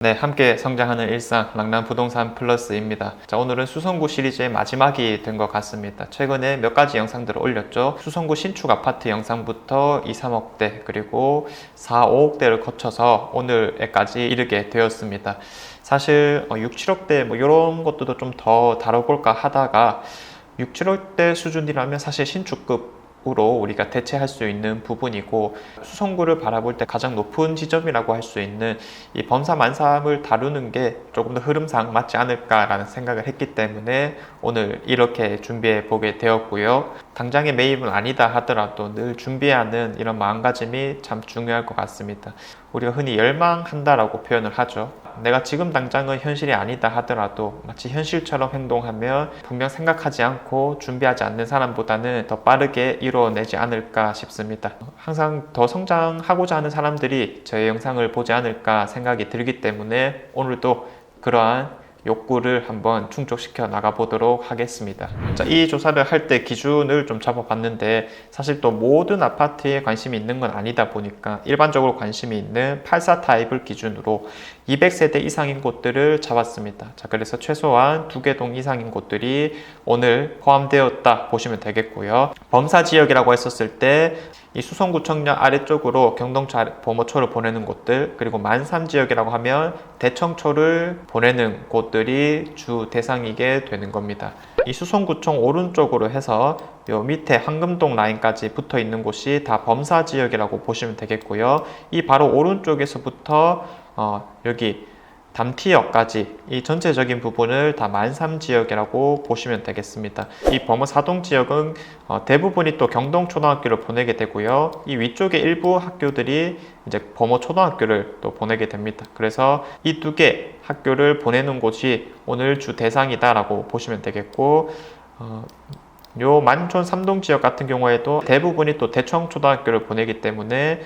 네, 함께 성장하는 일상 랑남부동산 플러스입니다. 자, 오늘은 수성구 시리즈의 마지막이 된 것 같습니다. 최근에 몇 가지 영상들을 올렸죠. 수성구 신축 아파트 영상부터 2, 3억대 그리고 4, 5억대를 거쳐서 오늘에까지 이르게 되었습니다. 사실 6, 7억대 뭐 이런 것들도 좀 더 다뤄볼까 하다가 6, 7억대 수준이라면 사실 신축급 으로 우리가 대체할 수 있는 부분이고, 수성구를 바라볼 때 가장 높은 지점이라고 할 수 있는 이 범사 만삼을 다루는 게 조금 더 흐름상 맞지 않을까라는 생각을 했기 때문에 오늘 이렇게 준비해 보게 되었고요. 당장의 매입은 아니다 하더라도 늘 준비하는 이런 마음가짐이 참 중요할 것 같습니다. 우리가 흔히 열망한다라고 표현을 하죠. 내가 지금 당장은 현실이 아니다 하더라도 마치 현실처럼 행동하면 분명 생각하지 않고 준비하지 않는 사람보다는 더 빠르게 이루어내지 않을까 싶습니다. 항상 더 성장하고자 하는 사람들이 저의 영상을 보지 않을까 생각이 들기 때문에 오늘도 그러한 욕구를 한번 충족시켜 나가보도록 하겠습니다. 자, 이 조사를 할 때 기준을 좀 잡아봤는데, 사실 또 모든 아파트에 관심이 있는 건 아니다 보니까 일반적으로 관심이 있는 84 타입을 기준으로 200세대 이상인 곳들을 잡았습니다. 자, 그래서 최소한 2개 동 이상인 곳들이 오늘 포함되었다 보시면 되겠고요. 범사 지역이라고 했었을 때 이 수성구청역 아래쪽으로 경동초 범어초를 보내는 곳들, 그리고 만삼 지역이라고 하면 대청초를 보내는 곳들이 주 대상이게 되는 겁니다. 이 수성구청 오른쪽으로 해서 요 밑에 황금동 라인까지 붙어 있는 곳이 다 범사 지역이라고 보시면 되겠고요. 이 바로 오른쪽에서부터 여기 담티역까지 이 전체적인 부분을 다 만삼 지역이라고 보시면 되겠습니다. 이 범어 사동 지역은 대부분이 또 경동초등학교를 보내게 되고요. 이 위쪽에 일부 학교들이 이제 범어 초등학교를 또 보내게 됩니다. 그래서 이 두 개 학교를 보내는 곳이 오늘 주 대상이다라고 보시면 되겠고, 요 만촌 3동 지역 같은 경우에도 대부분이 또 대청초등학교를 보내기 때문에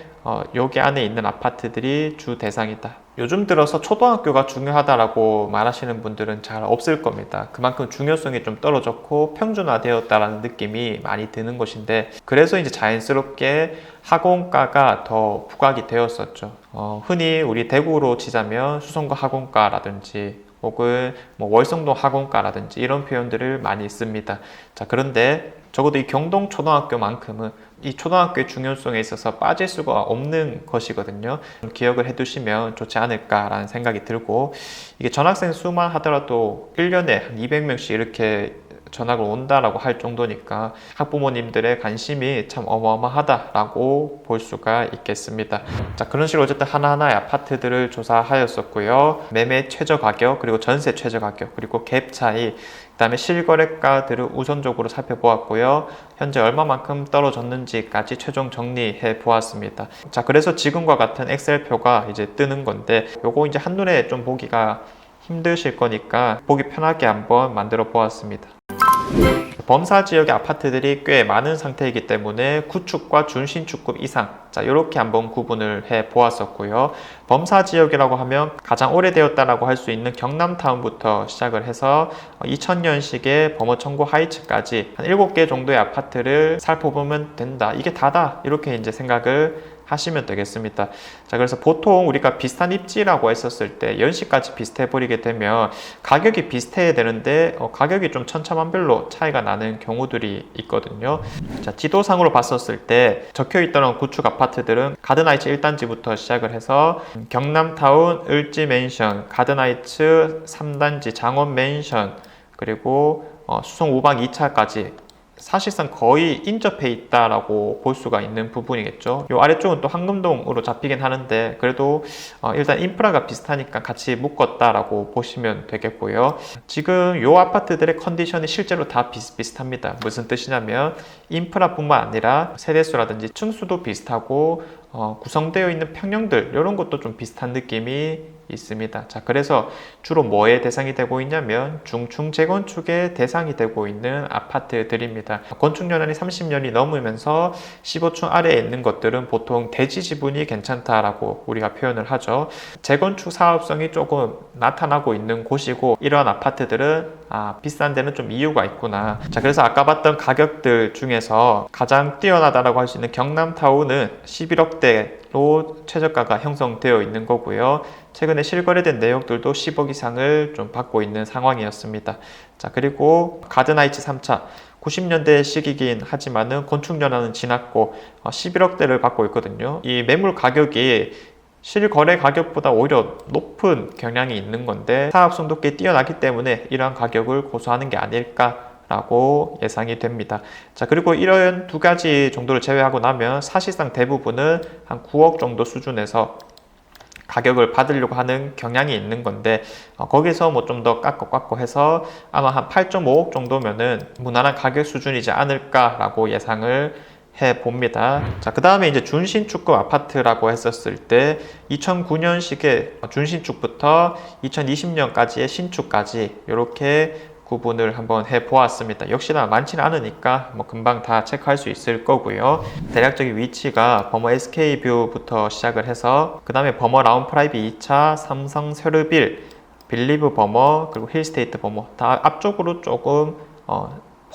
여기 안에 있는 아파트들이 주 대상이다. 요즘 들어서 초등학교가 중요하다라고 말하시는 분들은 잘 없을 겁니다. 그만큼 중요성이 좀 떨어졌고 평준화되었다라는 느낌이 많이 드는 것인데, 그래서 이제 자연스럽게 학원가가 더 부각이 되었었죠. 흔히 우리 대구로 치자면 수성구 학원가라든지 혹은 뭐 월성동 학원가라든지 이런 표현들을 많이 씁니다. 자, 그런데 적어도 이 경동초등학교만큼은 이 초등학교의 중요성에 있어서 빠질 수가 없는 것이거든요. 기억을 해두시면 좋지 않을까라는 생각이 들고, 이게 전학생 수만 하더라도 1년에 한 200명씩 이렇게 전학을 온다라고 할 정도니까 학부모님들의 관심이 참 어마어마하다라고 볼 수가 있겠습니다. 자, 그런 식으로 어쨌든 하나하나의 아파트들을 조사하였었고요. 매매 최저 가격, 그리고 전세 최저 가격, 그리고 갭 차이, 그 다음에 실거래가들을 우선적으로 살펴보았고요. 현재 얼마만큼 떨어졌는지까지 최종 정리해 보았습니다. 자, 그래서 지금과 같은 엑셀표가 이제 뜨는 건데, 요거 이제 한눈에 좀 보기가 힘드실 거니까 보기 편하게 한번 만들어 보았습니다. 범사 지역의 아파트들이 꽤 많은 상태이기 때문에 구축과 준신축급 이상, 자, 이렇게 한번 구분을 해 보았었고요. 범사 지역이라고 하면 가장 오래되었다라고 할 수 있는 경남타운부터 시작을 해서 2000년식의 범어청구 하이츠까지 한 7개 정도의 아파트를 살펴보면 된다. 이게 다다. 이렇게 이제 생각을 하시면 되겠습니다. 자, 그래서 보통 우리가 비슷한 입지라고 했었을 때 연식까지 비슷해 버리게 되면 가격이 비슷해야 되는데 가격이 좀 천차만별로 차이가 나는 경우들이 있거든요. 자, 지도상으로 봤었을 때 적혀있던 구축 아파트들은 가든하이츠 1단지부터 시작을 해서 경남타운 을지맨션, 가든하이츠 3단지 장원맨션, 그리고 수성 5박 2차까지 사실상 거의 인접해 있다라고 볼 수가 있는 부분이겠죠. 요 아래쪽은 또 황금동으로 잡히긴 하는데 그래도 일단 인프라가 비슷하니까 같이 묶었다라고 보시면 되겠고요. 지금 요 아파트들의 컨디션이 실제로 다 비슷비슷합니다. 무슨 뜻이냐면 인프라뿐만 아니라 세대수라든지 층수도 비슷하고 구성되어 있는 평형들, 이런 것도 좀 비슷한 느낌이 있습니다. 자, 그래서 주로 뭐의 대상이 되고 있냐면 중층 재건축의 대상이 되고 있는 아파트들입니다. 건축 연한이 30년이 넘으면서 15층 아래에 있는 것들은 보통 대지 지분이 괜찮다라고 우리가 표현을 하죠. 재건축 사업성이 조금 나타나고 있는 곳이고, 이러한 아파트들은 비싼 데는 좀 이유가 있구나. 자, 그래서 아까 봤던 가격들 중에서 가장 뛰어나다라고 할 수 있는 경남타운은 11억대로 최저가가 형성되어 있는 거고요. 최근에 실거래된 내역들도 10억 이상을 좀 받고 있는 상황이었습니다. 자, 그리고 가든하이츠 3차 90년대 시기긴 하지만은 건축연한은 지났고 11억대를 받고 있거든요. 이 매물 가격이 실거래 가격보다 오히려 높은 경향이 있는 건데 사업성도 꽤 뛰어나기 때문에 이러한 가격을 고수하는 게 아닐까라고 예상이 됩니다. 자, 그리고 이런 두 가지 정도를 제외하고 나면 사실상 대부분은 한 9억 정도 수준에서 가격을 받으려고 하는 경향이 있는 건데 거기서 뭐 좀 더 깎고 해서 아마 한 8.5억 정도면은 무난한 가격 수준이지 않을까라고 예상을 해 봅니다. 자, 그 다음에 이제 준신축급 아파트라고 했었을 때 2009년식의 준신축부터 2020년까지의 신축까지 이렇게 구분을 한번 해 보았습니다. 역시나 많지는 않으니까 뭐 금방 다 체크할 수 있을 거고요. 대략적인 위치가 버머 SK뷰부터 시작을 해서 그 다음에 버머 라운프라이비 2차, 삼성 세르빌, 빌리브 버머, 그리고 힐스테이트 버머 다 앞쪽으로 조금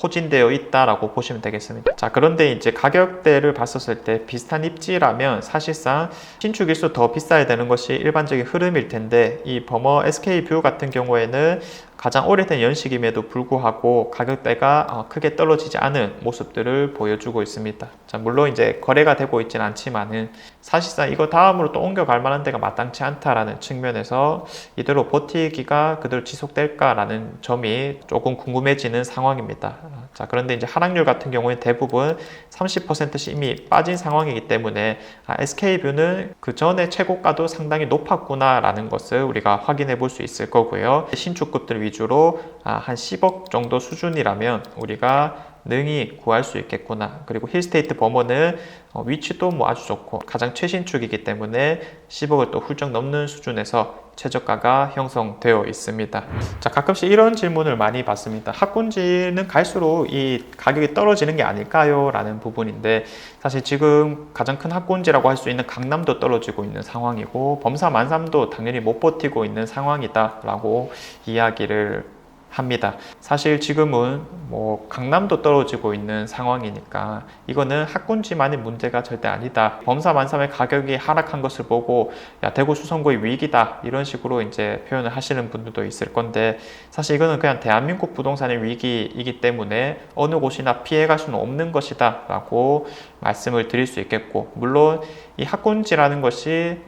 포진되어 있다라고 보시면 되겠습니다. 자, 그런데 이제 가격대를 봤었을 때 비슷한 입지라면 사실상 신축일수록 더 비싸야 되는 것이 일반적인 흐름일 텐데 이 버머 SK뷰 같은 경우에는 가장 오래된 연식임에도 불구하고 가격대가 크게 떨어지지 않은 모습들을 보여주고 있습니다. 자, 물론 이제 거래가 되고 있지는 않지만은 사실상 이거 다음으로 또 옮겨갈 만한 데가 마땅치 않다라는 측면에서 이대로 버티기가 그대로 지속될까라는 점이 조금 궁금해지는 상황입니다. 자, 그런데 이제 하락률 같은 경우에 대부분 30%씩 이미 빠진 상황이기 때문에 SK뷰는 그 전에 최고가도 상당히 높았구나라는 것을 우리가 확인해 볼 수 있을 거고요. 신축급들 위주로 한 10억 정도 수준이라면 우리가 능히 구할 수 있겠구나. 그리고 힐스테이트 버머는 위치도 뭐 아주 좋고 가장 최신축이기 때문에 10억을 또 훌쩍 넘는 수준에서 최저가가 형성되어 있습니다. 자, 가끔씩 이런 질문을 많이 받습니다. 학군지는 갈수록 이 가격이 떨어지는 게 아닐까요? 라는 부분인데 사실 지금 가장 큰 학군지라고 할 수 있는 강남도 떨어지고 있는 상황이고 범사 만삼도 당연히 못 버티고 있는 상황이다 라고 이야기를 합니다. 사실 지금은 뭐 강남도 떨어지고 있는 상황이니까 이거는 학군지만의 문제가 절대 아니다. 범사 만삼의 가격이 하락한 것을 보고 야, 대구 수성구의 위기다 이런 식으로 이제 표현을 하시는 분들도 있을 건데 사실 이거는 그냥 대한민국 부동산의 위기이기 때문에 어느 곳이나 피해갈 수는 없는 것이다 라고 말씀을 드릴 수 있겠고 물론 이 학군지라는 것이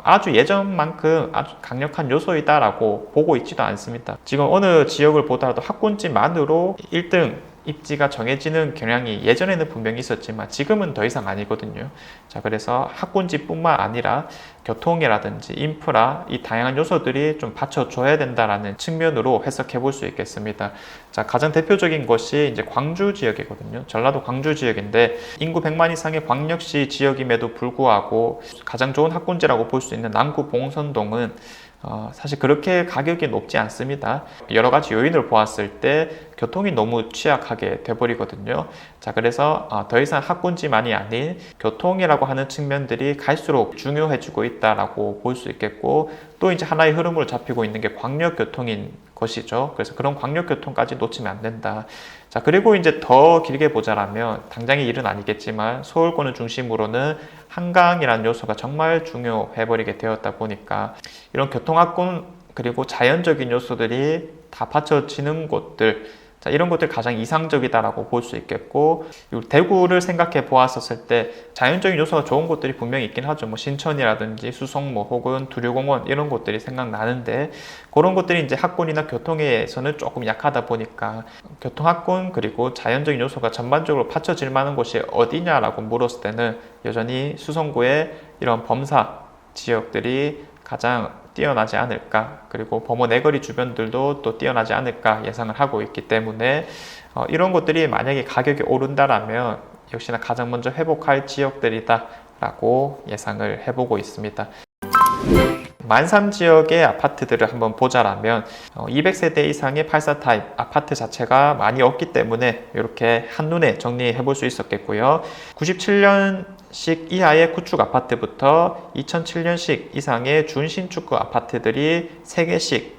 아주 예전만큼 아주 강력한 요소이다라고 보고 있지도 않습니다. 지금 어느 지역을 보더라도 학군지만으로 1등 입지가 정해지는 경향이 예전에는 분명히 있었지만 지금은 더 이상 아니거든요. 자, 그래서 학군지뿐만 아니라 교통이라든지 인프라 이 다양한 요소들이 좀 받쳐줘야 된다라는 측면으로 해석해 볼 수 있겠습니다. 자, 가장 대표적인 것이 이제 광주 지역이거든요. 전라도 광주 지역인데 인구 100만 이상의 광역시 지역임에도 불구하고 가장 좋은 학군지라고 볼 수 있는 남구 봉선동은 사실 그렇게 가격이 높지 않습니다. 여러 가지 요인을 보았을 때 교통이 너무 취약하게 돼버리거든요. 자, 그래서 더 이상 학군지만이 아닌 교통이라고 하는 측면들이 갈수록 중요해지고 있다라고 볼 수 있겠고 또 이제 하나의 흐름으로 잡히고 있는 게 광역교통인 것이죠. 그래서 그런 광역교통까지 놓치면 안 된다. 자, 그리고 이제 더 길게 보자라면 당장의 일은 아니겠지만 서울권을 중심으로는 한강이라는 요소가 정말 중요해버리게 되었다 보니까 이런 교통학군 그리고 자연적인 요소들이 다 받쳐지는 곳들 자, 이런 것들이 가장 이상적이다라고 볼 수 있겠고 대구를 생각해 보았었을 때 자연적인 요소가 좋은 곳들이 분명히 있긴 하죠. 뭐 신천이라든지 수성모 혹은 두류공원 이런 곳들이 생각나는데 그런 곳들이 이제 학군이나 교통에서는 조금 약하다 보니까 교통학군 그리고 자연적인 요소가 전반적으로 받쳐질 만한 곳이 어디냐라고 물었을 때는 여전히 수성구의 이런 범사 지역들이 가장 뛰어나지 않을까 그리고 범어 내거리 주변들도 또 뛰어나지 않을까 예상을 하고 있기 때문에 이런 것들이 만약에 가격이 오른다라면 역시나 가장 먼저 회복할 지역들이다 라고 예상을 해보고 있습니다. 만삼 지역의 아파트들을 한번 보자라면 200세대 이상의 84 타입 아파트 자체가 많이 없기 때문에 이렇게 한눈에 정리해 볼 수 있었겠고요. 97년식 이하의 구축 아파트부터 2007년식 이상의 준신축급 아파트들이 3개씩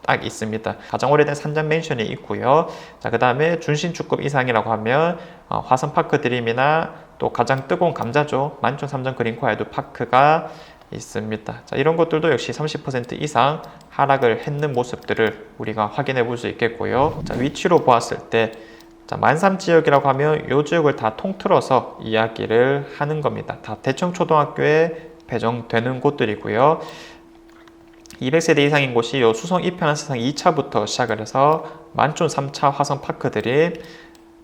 딱 있습니다. 가장 오래된 산전 맨션이 있고요. 자, 그 다음에 준신축급 이상이라고 하면 화성파크 드림이나 또 가장 뜨거운 감자죠. 만촌 삼정 그린코아에도 파크가 있습니다. 자, 이런 것들도 역시 30% 이상 하락을 했는 모습들을 우리가 확인해 볼 수 있겠고요. 자, 위치로 보았을 때 자, 만삼 지역이라고 하면 이 지역을 다 통틀어서 이야기를 하는 겁니다. 다 대청초등학교에 배정되는 곳들이고요. 200세대 이상인 곳이 요 수성 이편한 세상 2차부터 시작을 해서 만촌 3차 화성파크들이,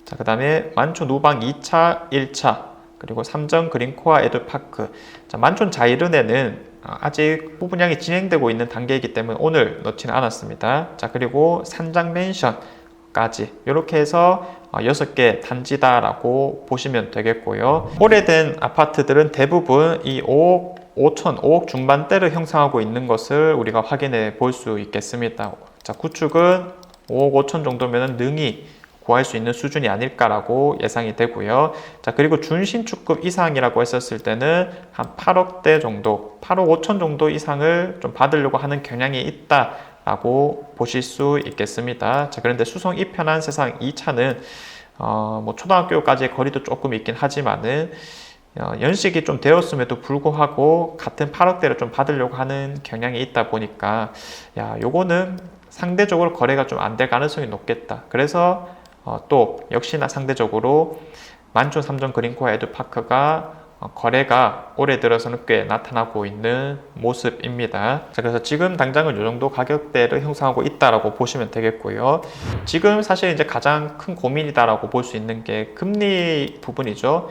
자, 그 다음에 만촌 우방 2차, 1차, 그리고 삼정 그린코아 에듀파크. 자, 만촌 자이른에는 아직 부분양이 진행되고 있는 단계이기 때문에 오늘 넣지는 않았습니다. 자, 그리고 산장 맨션까지 이렇게 해서 6개 단지다라고 보시면 되겠고요. 오래된 아파트들은 대부분 이 5억 5천, 5억 중반대를 형성하고 있는 것을 우리가 확인해 볼 수 있겠습니다. 자, 구축은 5억 5천 정도면 능히 구할 수 있는 수준이 아닐까라고 예상이 되고요. 자, 그리고 준신축급 이상이라고 했었을 때는 한 8억대 정도, 8억 5천 정도 이상을 좀 받으려고 하는 경향이 있다라고 보실 수 있겠습니다. 자, 그런데 수성 이편한 세상 2차는 뭐 초등학교까지의 거리도 조금 있긴 하지만은 연식이 좀 되었음에도 불구하고 같은 8억대를 좀 받으려고 하는 경향이 있다 보니까 요거는 상대적으로 거래가 좀 안 될 가능성이 높겠다. 그래서 또 역시나 상대적으로 만촌 삼정 그린코아 에듀파크가 거래가 올해 들어서는 꽤 나타나고 있는 모습입니다. 자, 그래서 지금 당장은 이 정도 가격대를 형성하고 있다라고 보시면 되겠고요. 지금 사실 이제 가장 큰 고민이다라고 볼 수 있는 게 금리 부분이죠.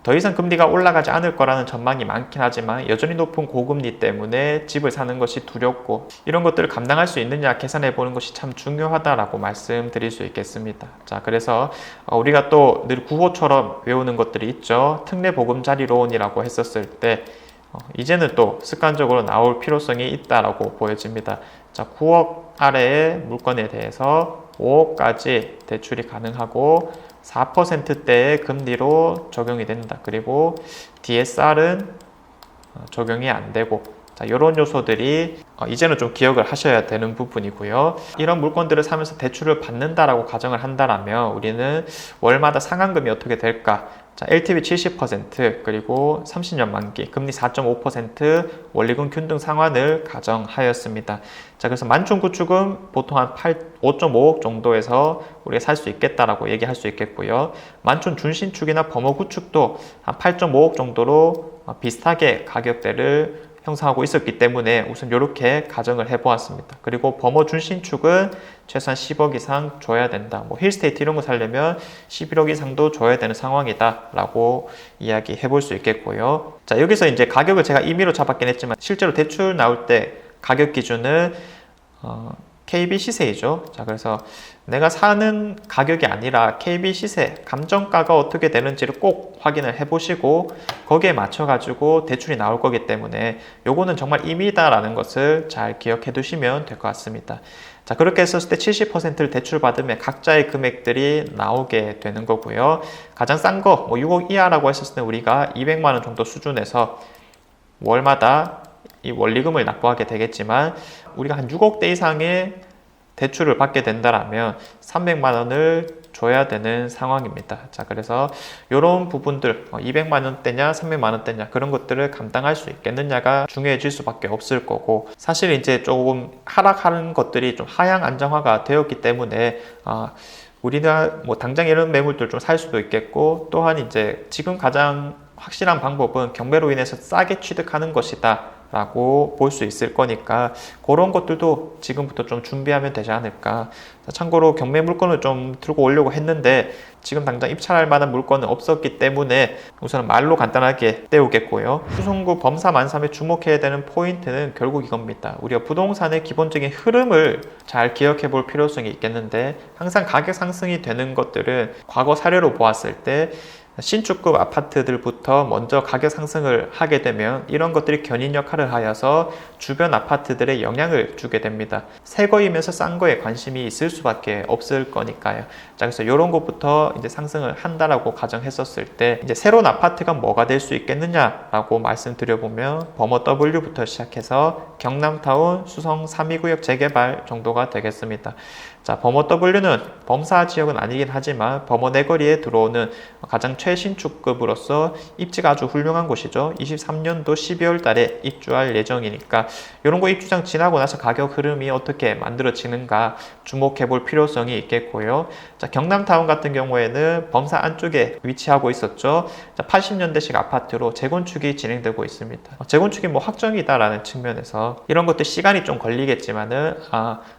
더 이상 금리가 올라가지 않을 거라는 전망이 많긴 하지만 여전히 높은 고금리 때문에 집을 사는 것이 두렵고 이런 것들을 감당할 수 있느냐 계산해 보는 것이 참 중요하다라고 말씀드릴 수 있겠습니다. 자, 그래서 우리가 또 늘 구호처럼 외우는 것들이 있죠. 특례 보금자리론이라고 했었을 때 이제는 또 습관적으로 나올 필요성이 있다라고 보여집니다. 자, 9억 아래의 물건에 대해서 5억까지 대출이 가능하고 4%대의 금리로 적용이 된다. 그리고 DSR은 적용이 안 되고, 자, 이런 요소들이 이제는 좀 기억을 하셔야 되는 부분이고요. 이런 물건들을 사면서 대출을 받는다라고 가정을 한다면 우리는 월마다 상환금이 어떻게 될까? 자, LTV 70% 그리고 30년 만기 금리 4.5% 원리금 균등 상환을 가정하였습니다. 자, 그래서 만촌 구축은 보통 한 5.5억 정도에서 우리가 살 수 있겠다라고 얘기할 수 있겠고요. 만촌 준신축이나 범어 구축도 한 8.5억 정도로 비슷하게 가격대를 형성하고 있었기 때문에 우선 이렇게 가정을 해보았습니다. 그리고 범어 준신축은 최소한 10억 이상 줘야 된다. 뭐 힐스테이트 이런 거 살려면 11억 이상도 줘야 되는 상황이다 라고 이야기해 볼 수 있겠고요. 자, 여기서 이제 가격을 제가 임의로 잡았긴 했지만 실제로 대출 나올 때 가격 기준은 KB 시세이죠. 자, 그래서 내가 사는 가격이 아니라 KB 시세, 감정가가 어떻게 되는지를 꼭 확인을 해보시고 거기에 맞춰가지고 대출이 나올 거기 때문에 요거는 정말 임의다라는 것을 잘 기억해 두시면 될 것 같습니다. 자, 그렇게 했었을 때 70%를 대출 받으면 각자의 금액들이 나오게 되는 거고요. 가장 싼 거, 뭐 6억 이하라고 했었을 때 우리가 200만 원 정도 수준에서 월마다 이 원리금을 납부하게 되겠지만 우리가 한 6억대 이상의 대출을 받게 된다라면 300만 원을 줘야 되는 상황입니다. 자, 그래서 이런 부분들 200만 원대냐 300만 원대냐 그런 것들을 감당할 수 있겠느냐가 중요해질 수밖에 없을 거고, 사실 이제 조금 하락하는 것들이 좀 하향 안정화가 되었기 때문에 우리가 뭐 당장 이런 매물들 좀 살 수도 있겠고, 또한 이제 지금 가장 확실한 방법은 경매로 인해서 싸게 취득하는 것이다 라고 볼 수 있을 거니까 그런 것들도 지금부터 좀 준비하면 되지 않을까. 참고로 경매 물건을 좀 들고 오려고 했는데 지금 당장 입찰할 만한 물건은 없었기 때문에 우선 말로 간단하게 때우겠고요. 수성구 범사 만삼에 주목해야 되는 포인트는 결국 이겁니다. 우리가 부동산의 기본적인 흐름을 잘 기억해 볼 필요성이 있겠는데, 항상 가격 상승이 되는 것들은 과거 사례로 보았을 때 신축급 아파트들부터 먼저 가격 상승을 하게 되면 이런 것들이 견인 역할을 하여서 주변 아파트들에 영향을 주게 됩니다. 새 거이면서 싼 거에 관심이 있을 수밖에 없을 거니까요. 자, 그래서 이런 것부터 이제 상승을 한다라고 가정했었을 때 이제 새로운 아파트가 뭐가 될 수 있겠느냐라고 말씀드려보면 범어 W부터 시작해서 경남타운, 수성 3위구역 재개발 정도가 되겠습니다. 자, 범어 W는 범사 지역은 아니긴 하지만 범어 내거리에 들어오는 가장 최신축급으로서 입지가 아주 훌륭한 곳이죠. 23년도 12월 달에 입주할 예정이니까 이런 거 입주장 지나고 나서 가격 흐름이 어떻게 만들어지는가 주목해 볼 필요성이 있겠고요. 자, 경남타운 같은 경우에는 범사 안쪽에 위치하고 있었죠. 자, 80년대식 아파트로 재건축이 진행되고 있습니다. 재건축이 뭐 확정이다라는 측면에서 이런 것도 시간이 좀 걸리겠지만은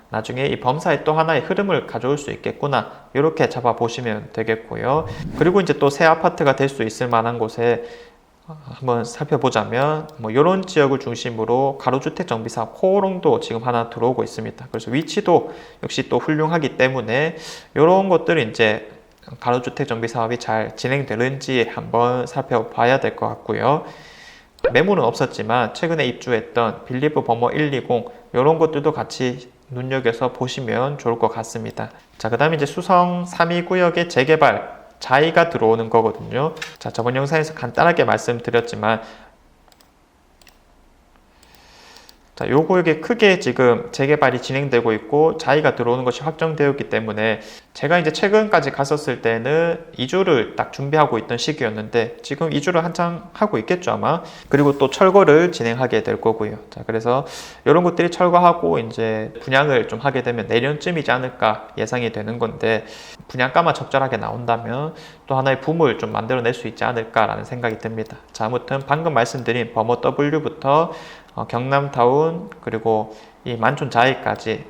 나중에 이 범사의 또 하나의 흐름을 가져올 수 있겠구나, 이렇게 잡아보시면 되겠고요. 그리고 이제 또 새 아파트가 될 수 있을 만한 곳에 한번 살펴보자면 뭐 이런 지역을 중심으로 가로주택 정비사업 코오롱도 지금 하나 들어오고 있습니다. 그래서 위치도 역시 또 훌륭하기 때문에 이런 것들을 이제 가로주택 정비사업이 잘 진행되는지 한번 살펴봐야 될 것 같고요. 매물은 없었지만 최근에 입주했던 빌리브 버머 120 이런 것들도 같이 눈여겨서 보시면 좋을 것 같습니다. 자, 그 다음에 이제 수성 3.2구역의 재개발 자이가 들어오는 거거든요. 자, 저번 영상에서 간단하게 말씀드렸지만 자, 요 구역에 크게 지금 재개발이 진행되고 있고 자이가 들어오는 것이 확정되어 있기 때문에 제가 이제 최근까지 갔었을 때는 이주를 딱 준비하고 있던 시기였는데 지금 이주를 한창 하고 있겠죠 아마. 그리고 또 철거를 진행하게 될 거고요. 자, 그래서 이런 것들이 철거하고 이제 분양을 좀 하게 되면 내년쯤이지 않을까 예상이 되는 건데 분양가만 적절하게 나온다면 또 하나의 붐을 좀 만들어낼 수 있지 않을까라는 생각이 듭니다. 자, 아무튼 방금 말씀드린 버머 W부터 경남타운 그리고 이 만촌 자이까지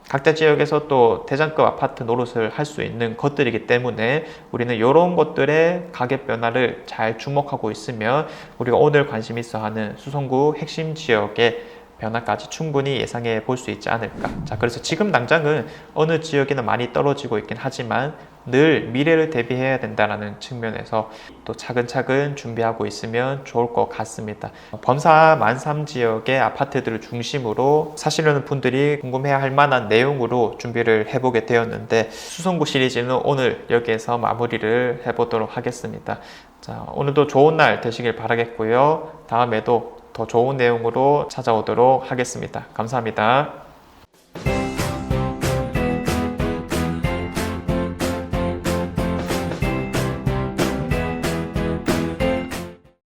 각자 지역에서 또 대장급 아파트 노릇을 할 수 있는 것들이기 때문에 우리는 이런 것들의 가격 변화를 잘 주목하고 있으면 우리가 오늘 관심 있어 하는 수성구 핵심 지역의 변화까지 충분히 예상해 볼 수 있지 않을까. 자, 그래서 지금 당장은 어느 지역에는 많이 떨어지고 있긴 하지만 늘 미래를 대비해야 된다는 측면에서 또 차근차근 준비하고 있으면 좋을 것 같습니다. 범사 만삼 지역의 아파트들을 중심으로 사시려는 분들이 궁금해야 할 만한 내용으로 준비를 해보게 되었는데 수성구 시리즈는 오늘 여기에서 마무리를 해보도록 하겠습니다. 자, 오늘도 좋은 날 되시길 바라겠고요. 다음에도 더 좋은 내용으로 찾아오도록 하겠습니다. 감사합니다.